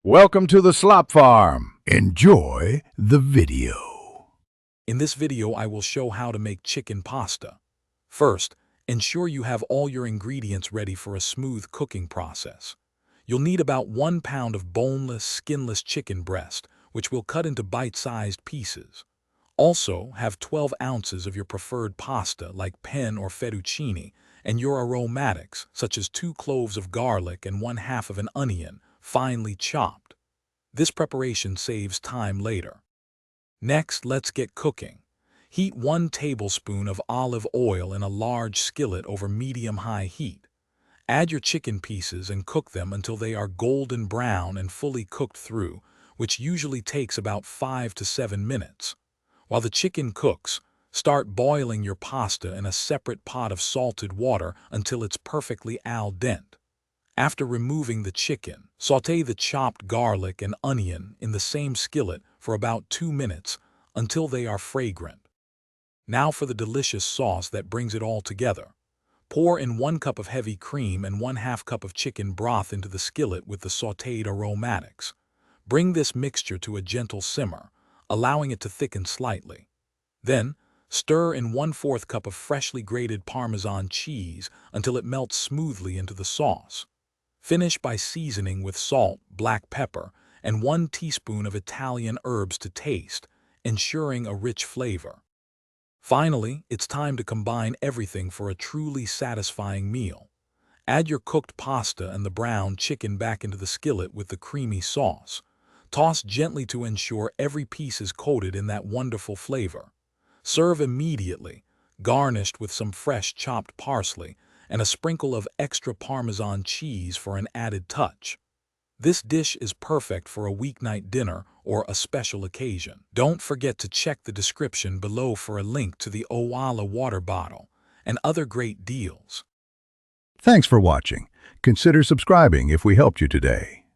Welcome to the Slop Farm. Enjoy the video. In this video, I will show how to make chicken pasta. First, ensure you have all your ingredients ready for a smooth cooking process. You'll need about 1 pound of boneless, skinless chicken breast, which we'll cut into bite-sized pieces. Also, have 12 ounces of your preferred pasta like penne or fettuccine, and your aromatics, such as 2 cloves of garlic and 1/2 of an onion, finely chopped. This preparation saves time later. Next, let's get cooking. Heat 1 tablespoon of olive oil in a large skillet over medium-high heat. Add your chicken pieces and cook them until they are golden brown and fully cooked through, which usually takes about 5 to 7 minutes. While the chicken cooks, start boiling your pasta in a separate pot of salted water until it's perfectly al dente. After removing the chicken, sauté the chopped garlic and onion in the same skillet for about 2 minutes until they are fragrant. Now for the delicious sauce that brings it all together. Pour in 1 cup of heavy cream and 1/2 cup of chicken broth into the skillet with the sautéed aromatics. Bring this mixture to a gentle simmer, allowing it to thicken slightly. Then, stir in 1/4 cup of freshly grated Parmesan cheese until it melts smoothly into the sauce. Finish by seasoning with salt, black pepper, and 1 teaspoon of Italian herbs to taste, ensuring a rich flavor. Finally, it's time to combine everything for a truly satisfying meal. Add your cooked pasta and the browned chicken back into the skillet with the creamy sauce. Toss gently to ensure every piece is coated in that wonderful flavor. Serve immediately, garnished with some fresh chopped parsley and a sprinkle of extra Parmesan cheese for an added touch. This dish is perfect for a weeknight dinner or a special occasion. Don't forget to check the description below for a link to the Owala water bottle and other great deals. Thanks for watching. Consider subscribing if we helped you today.